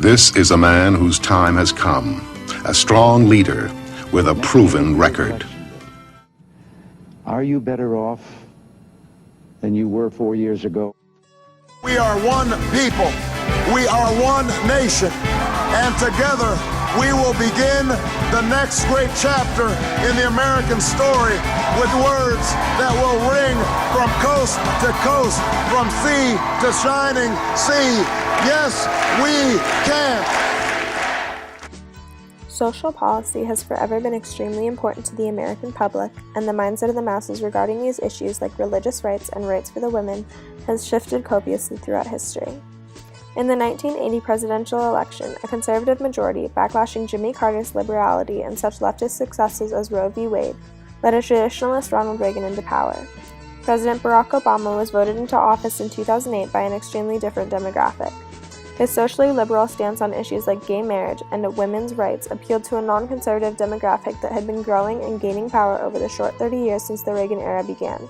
This is a man whose time has come, a strong leader with a proven record. Are you better off than you were 4 years ago? We are one people. We are one nation. And together we will begin the next great chapter in the American story with words that will ring from coast to coast, from sea to shining sea. Yes, we can. Social policy has forever been extremely important to the American public, and the mindset of the masses regarding these issues like religious rights and rights for the women has shifted copiously throughout history. In the 1980 presidential election, a conservative majority, backlashing Jimmy Carter's liberality and such leftist successes as Roe v. Wade, led a traditionalist Ronald Reagan into power. President Barack Obama was voted into office in 2008 by an extremely different demographic. His socially liberal stance on issues like gay marriage and women's rights appealed to a non-conservative demographic that had been growing and gaining power over the short 30 years since the Reagan era began.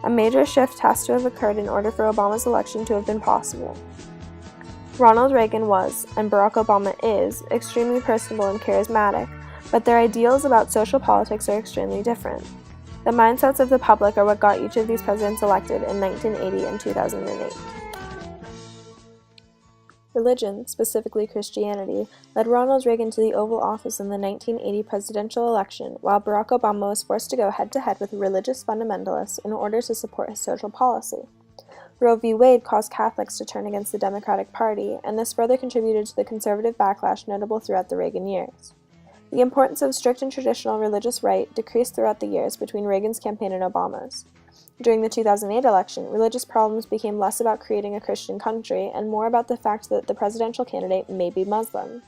A major shift has to have occurred in order for Obama's election to have been possible. Ronald Reagan was, and Barack Obama is, extremely personable and charismatic, but their ideals about social politics are extremely different. The mindsets of the public are what got each of these presidents elected in 1980 and 2008. Religion, specifically Christianity, led Ronald Reagan to the Oval Office in the 1980 presidential election, while Barack Obama was forced to go head-to-head with religious fundamentalists in order to support his social policy. Roe v. Wade caused Catholics to turn against the Democratic Party, and this further contributed to the conservative backlash notable throughout the Reagan years. The importance of strict and traditional religious right decreased throughout the years between Reagan's campaign and Obama's. During the 2008 election, religious problems became less about creating a Christian country and more about the fact that the presidential candidate may be Muslim.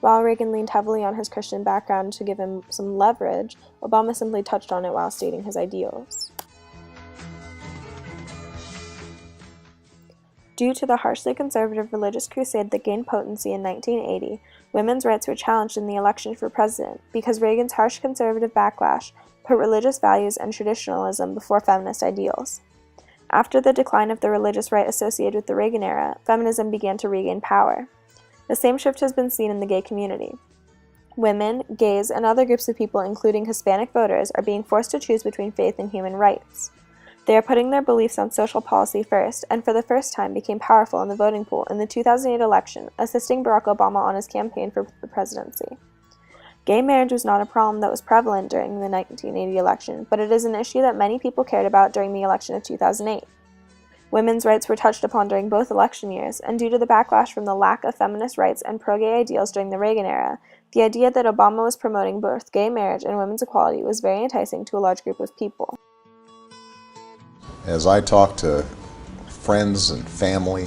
While Reagan leaned heavily on his Christian background to give him some leverage, Obama simply touched on it while stating his ideals. Due to the harshly conservative religious crusade that gained potency in 1980, women's rights were challenged in the election for president because Reagan's harsh conservative backlash put religious values and traditionalism before feminist ideals. After the decline of the religious right associated with the Reagan era, feminism began to regain power. The same shift has been seen in the gay community. Women, gays, and other groups of people, including Hispanic voters, are being forced to choose between faith and human rights. They are putting their beliefs on social policy first, and for the first time became powerful in the voting pool in the 2008 election, assisting Barack Obama on his campaign for the presidency. Gay marriage was not a problem that was prevalent during the 1980 election, but it is an issue that many people cared about during the election of 2008. Women's rights were touched upon during both election years, and due to the backlash from the lack of feminist rights and pro-gay ideals during the Reagan era, the idea that Obama was promoting both gay marriage and women's equality was very enticing to a large group of people. As I talk to friends and family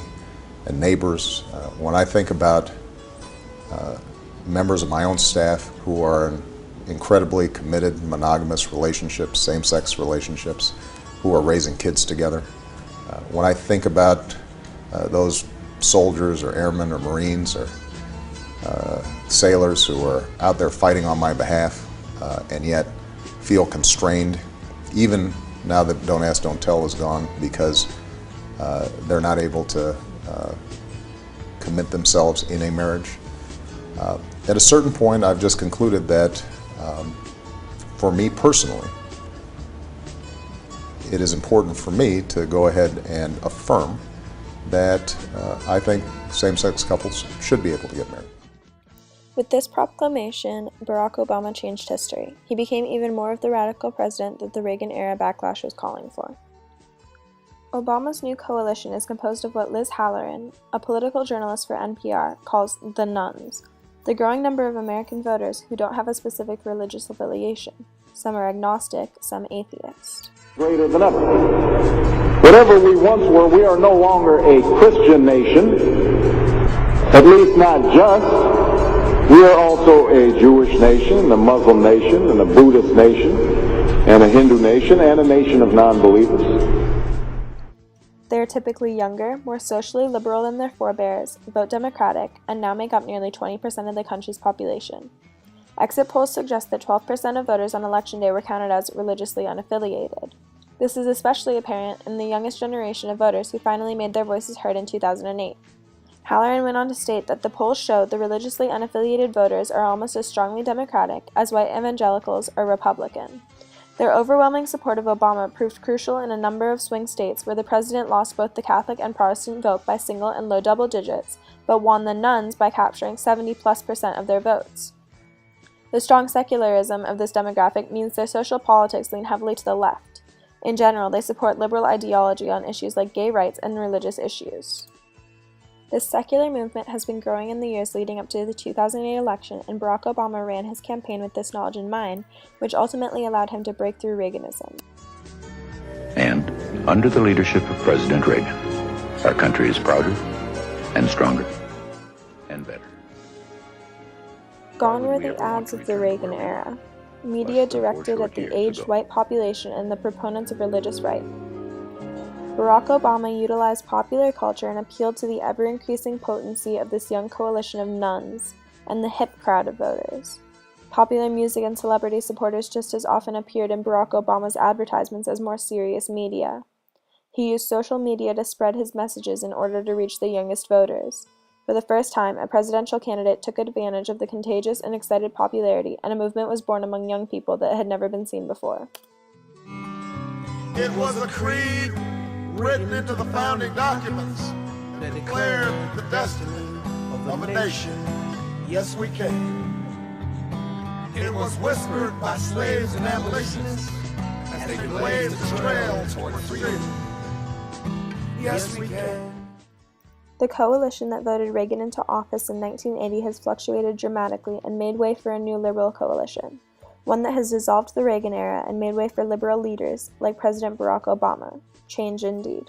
and neighbors, when I think about members of my own staff who are in incredibly committed monogamous relationships, same-sex relationships, who are raising kids together, when I think about those soldiers or airmen or Marines or sailors who are out there fighting on my behalf and yet feel constrained, even now that Don't Ask, Don't Tell is gone, because they're not able to commit themselves in a marriage. At a certain point, I've just concluded that for me personally, it is important for me to go ahead and affirm that I think same-sex couples should be able to get married. With this proclamation, Barack Obama changed history. He became even more of the radical president that the Reagan-era backlash was calling for. Obama's new coalition is composed of what Liz Halloran, a political journalist for NPR, calls the nuns, the growing number of American voters who don't have a specific religious affiliation. Some are agnostic, some atheist. Greater than ever. Whatever we once were, we are no longer a Christian nation, at least not just. We are also a Jewish nation, a Muslim nation, and a Buddhist nation, and a Hindu nation, and a nation of non-believers. They are typically younger, more socially liberal than their forebears, vote Democratic, and now make up nearly 20% of the country's population. Exit polls suggest that 12% of voters on Election Day were counted as religiously unaffiliated. This is especially apparent in the youngest generation of voters who finally made their voices heard in 2008. Halloran went on to state that the polls showed the religiously unaffiliated voters are almost as strongly Democratic as white evangelicals are Republican. Their overwhelming support of Obama proved crucial in a number of swing states where the president lost both the Catholic and Protestant vote by single and low double digits, but won the nuns by capturing 70+% of their votes. The strong secularism of this demographic means their social politics lean heavily to the left. In general, they support liberal ideology on issues like gay rights and religious issues. This secular movement has been growing in the years leading up to the 2008 election, and Barack Obama ran his campaign with this knowledge in mind, which ultimately allowed him to break through Reaganism. And under the leadership of President Reagan, our country is prouder and stronger and better. Gone were the ads of the Reagan era, media directed at the aged white population and the proponents of religious right. Barack Obama utilized popular culture and appealed to the ever-increasing potency of this young coalition of nuns and the hip crowd of voters. Popular music and celebrity supporters just as often appeared in Barack Obama's advertisements as more serious media. He used social media to spread his messages in order to reach the youngest voters. For the first time, a presidential candidate took advantage of the contagious and excited popularity, and a movement was born among young people that had never been seen before. It was a creed written into the founding documents that declared the destiny of a nation. Yes, we can. It was whispered by slaves and abolitionists as they blazed the trail toward freedom. Yes, we can. The coalition that voted Reagan into office in 1980 has fluctuated dramatically and made way for a new liberal coalition, one that has dissolved the Reagan era and made way for liberal leaders like President Barack Obama. Change indeed.